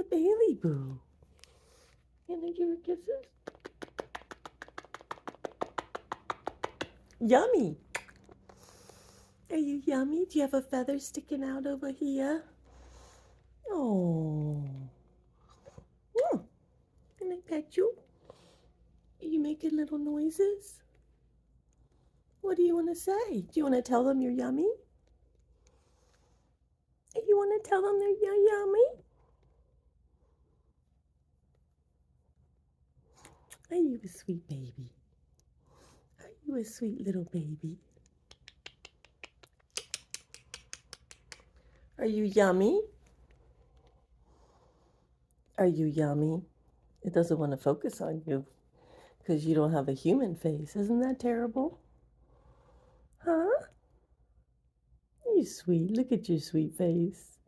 Bailey Boo. Can I give her kisses? Yummy. Are you yummy? Do you have a feather sticking out over here? Oh. Can I pet you? Are you making little noises? What do you want to say? Do you want to tell them you're yummy? You want to tell them they're yummy? Are you a sweet baby? Are you a sweet little baby? Are you yummy? Are you yummy? It doesn't want to focus on you because you don't have a human face. Isn't that terrible? Huh? You sweet. Look at your sweet face.